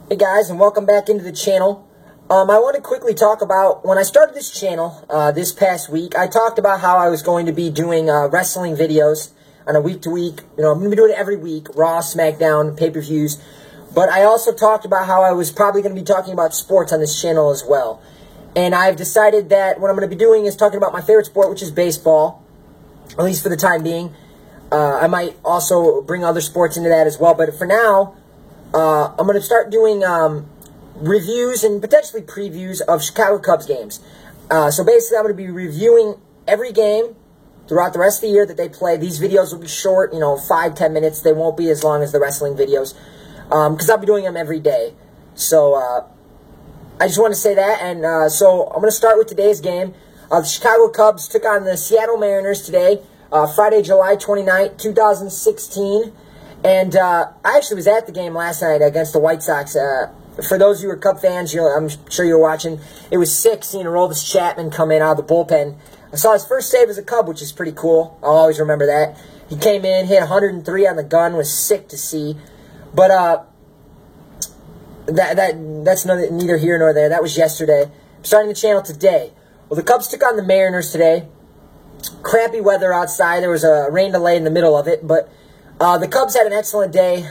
Hey guys, and welcome back into the channel. I want to quickly talk about when I started this channel this past week. I talked about how I was going to be doing wrestling videos on a week-to-week. I'm going to be doing it every week, Raw, SmackDown, pay-per-views. But I also talked about how I was probably going to be talking about sports on this channel as well. And I've decided that what I'm going to be doing is talking about my favorite sport, which is baseball, at least for the time being. I might also bring other sports into that as well, but for now, I'm going to start doing reviews and potentially previews of Chicago Cubs games. So basically, I'm going to be reviewing every game throughout the rest of the year that they play. These videos will be short, 5-10 minutes. They won't be as long as the wrestling videos because I'll be doing them every day. So I just want to say that. And so I'm going to start with today's game. The Chicago Cubs took on the Seattle Mariners today, Friday, July 29th, 2016. And I actually was at the game last night against the White Sox. For those of you who are Cub fans, I'm sure you were watching. It was sick seeing Aroldis Chapman come in out of the bullpen. I saw his first save as a Cub, which is pretty cool. I'll always remember that. He came in, hit 103 on the gun, was sick to see. But that's neither here nor there. That was yesterday. I'm starting the channel today. Well, the Cubs took on the Mariners today. Crappy weather outside. There was a rain delay in the middle of it, but the Cubs had an excellent day,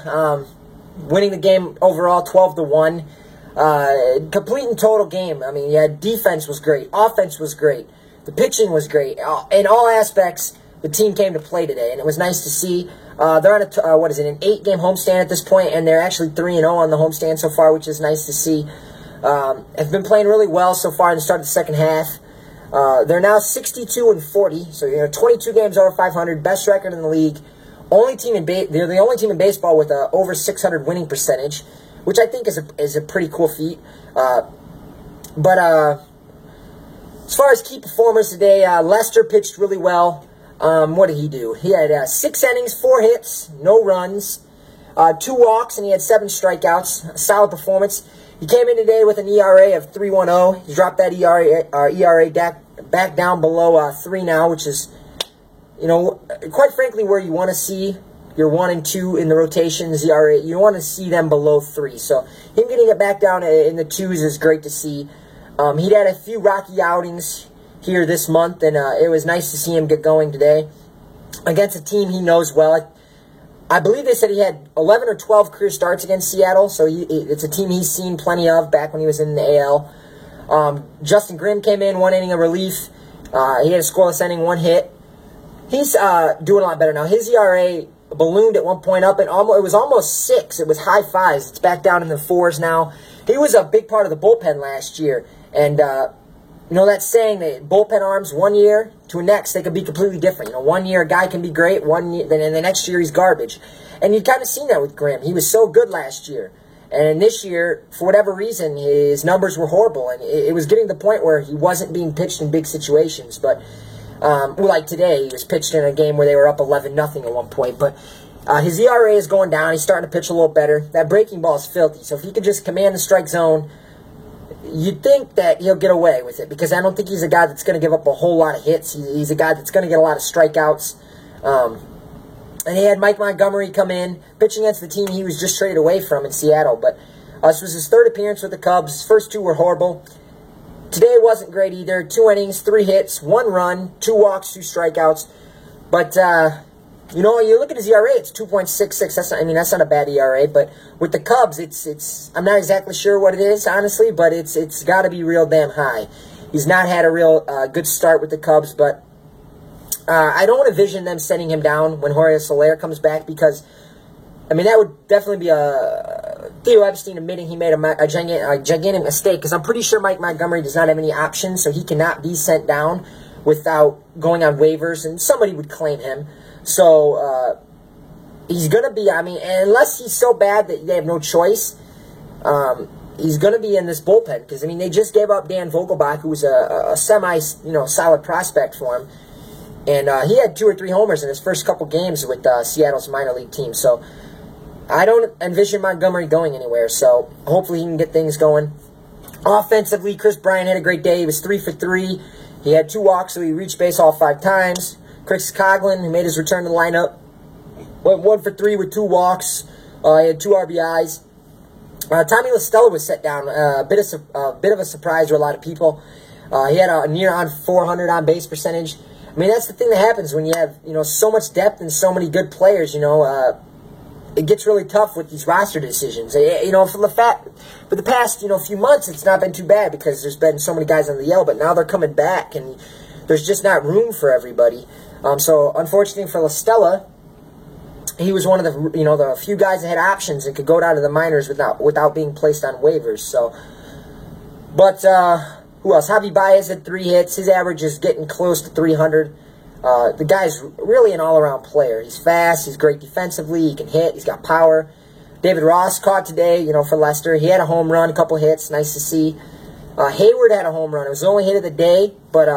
winning the game overall 12-1. Complete and total game. I mean, yeah, defense was great. Offense was great. The pitching was great. In all aspects, the team came to play today, and it was nice to see. They're on an 8-game homestand at this point, and they're actually 3-0 on the homestand so far, which is nice to see. Have been playing really well so far in the start of the second half. They're now 62-40, so 22 games over 500, best record in the league. They're the only team in baseball with a over 600 winning percentage, which I think is a pretty cool feat. But as far as key performers today, Lester pitched really well. What did he do? He had 6 innings, 4 hits, no runs, 2 walks, and he had 7 strikeouts. A solid performance. He came in today with an ERA of 3.10. He dropped that ERA back down below 3 now, which is, quite frankly, where you want to see your 1 and 2 in the rotations, ERA, you want to see them below 3. So him getting it back down in the 2s is great to see. He'd had a few rocky outings here this month, and it was nice to see him get going today against a team he knows well. I believe they said he had 11 or 12 career starts against Seattle, so it's a team he's seen plenty of back when he was in the AL. Justin Grimm came in, 1 inning of relief. He had a scoreless inning, 1 hit. He's doing a lot better now. His ERA ballooned at one point up, and it was almost 6. It was high 5s. It's back down in the 4s now. He was a big part of the bullpen last year, and that saying that bullpen arms 1 year to the next, they can be completely different. 1 year a guy can be great, then the next year he's garbage. And you've kind of seen that with Grimm. He was so good last year. And this year, for whatever reason, his numbers were horrible. And it was getting to the point where he wasn't being pitched in big situations. But, like today, he was pitched in a game where they were up 11-0 at one point. But his ERA is going down. He's starting to pitch a little better. That breaking ball is filthy. So if he could just command the strike zone, you'd think that he'll get away with it, because I don't think he's a guy that's going to give up a whole lot of hits. He's a guy that's going to get a lot of strikeouts. And he had Mike Montgomery come in, pitching against the team he was just traded away from in Seattle. But this was his 3rd appearance with the Cubs. His first 2 were horrible. Today wasn't great either. 2 innings, 3 hits, 1 run, 2 walks, 2 strikeouts. But you look at his ERA, it's 2.66. That's not a bad ERA. But with the Cubs, I'm not exactly sure what it is, honestly, but it's got to be real damn high. He's not had a real good start with the Cubs, but I don't envision them sending him down when Jorge Soler comes back, because, that would definitely be Theo Epstein admitting he made a gigantic mistake, because I'm pretty sure Mike Montgomery does not have any options, so he cannot be sent down without going on waivers, and somebody would claim him. So, he's going to be, unless he's so bad that they have no choice, he's going to be in this bullpen. Because, they just gave up Dan Vogelbach, who was a solid prospect for him. And he had 2 or 3 homers in his first couple games with Seattle's minor league team. So, I don't envision Montgomery going anywhere. So, hopefully he can get things going. Offensively, Chris Bryant had a great day. He was 3 for 3. He had 2 walks, so he reached base all 5 times. Chris Coghlan, who made his return to the lineup, went 1 for 3 with 2 walks. He had 2 RBIs. Tommy La Stella was set down. A bit of a surprise to a lot of people. He had a near on 400 on base percentage. I mean, that's the thing that happens when you have, so much depth and so many good players. It gets really tough with these roster decisions. For the past, few months, it's not been too bad because there's been so many guys on the DL, but now they're coming back, and there's just not room for everybody. So, unfortunately for La Stella, he was one of the, the few guys that had options and could go down to the minors without being placed on waivers. So, but who else? Javi Baez had 3 hits. His average is getting close to 300. The guy's really an all-around player. He's fast. He's great defensively. He can hit. He's got power. David Ross caught today, for Leicester. He had a home run, a couple hits. Nice to see. Hayward had a home run. It was the only hit of the day, but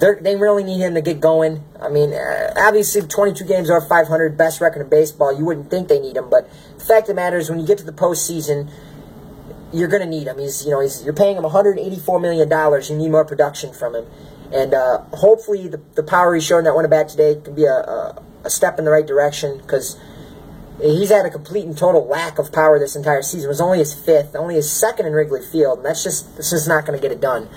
they really need him to get going. I mean, obviously, 22 games over 500, best record in baseball. You wouldn't think they need him, but the fact of the matter is when you get to the postseason, you're going to need him. You're paying him $184 million. You need more production from him. And hopefully the power he's showing that went bat today can be a step in the right direction, because he's had a complete and total lack of power this entire season. It was only his 5th, only his 2nd in Wrigley Field, and this is not going to get it done.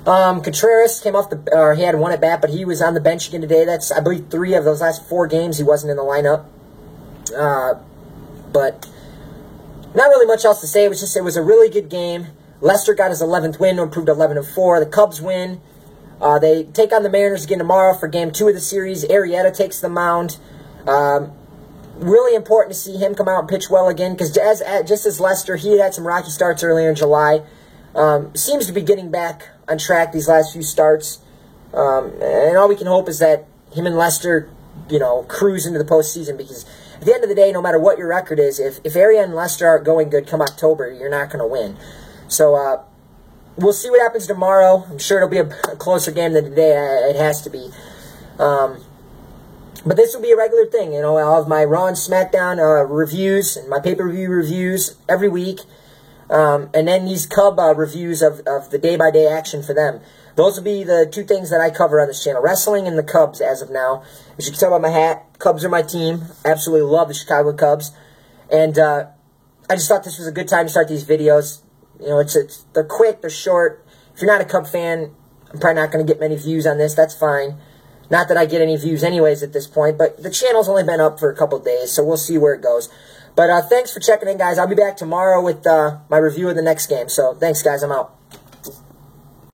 Contreras came off he had 1 at bat, but he was on the bench again today. That's, I believe, 3 of those last 4 games he wasn't in the lineup. But not really much else to say. It was a really good game. Leicester got his 11th win, improved 11-4. The Cubs win. They take on the Mariners again tomorrow for Game 2 of the series. Arrieta takes the mound. Really important to see him come out and pitch well again, because just as Leicester, he had some rocky starts earlier in July. Seems to be getting back on track these last few starts. And all we can hope is that him and Leicester, cruise into the postseason, because at the end of the day, no matter what your record is, if Arrieta and Leicester aren't going good come October, you're not going to win. So, we'll see what happens tomorrow. I'm sure it'll be a closer game than today. It has to be. But this will be a regular thing. I'll have my Raw and SmackDown reviews and my pay-per-view reviews every week. And then these Cub reviews of the day-by-day action for them. Those will be the 2 things that I cover on this channel. Wrestling and the Cubs as of now. As you can tell by my hat, Cubs are my team. Absolutely love the Chicago Cubs. And I just thought this was a good time to start these videos. They're quick, they're short. If you're not a Cub fan, I'm probably not going to get many views on this. That's fine. Not that I get any views anyways at this point, but the channel's only been up for a couple days, so we'll see where it goes. But thanks for checking in, guys. I'll be back tomorrow with my review of the next game. So thanks, guys. I'm out.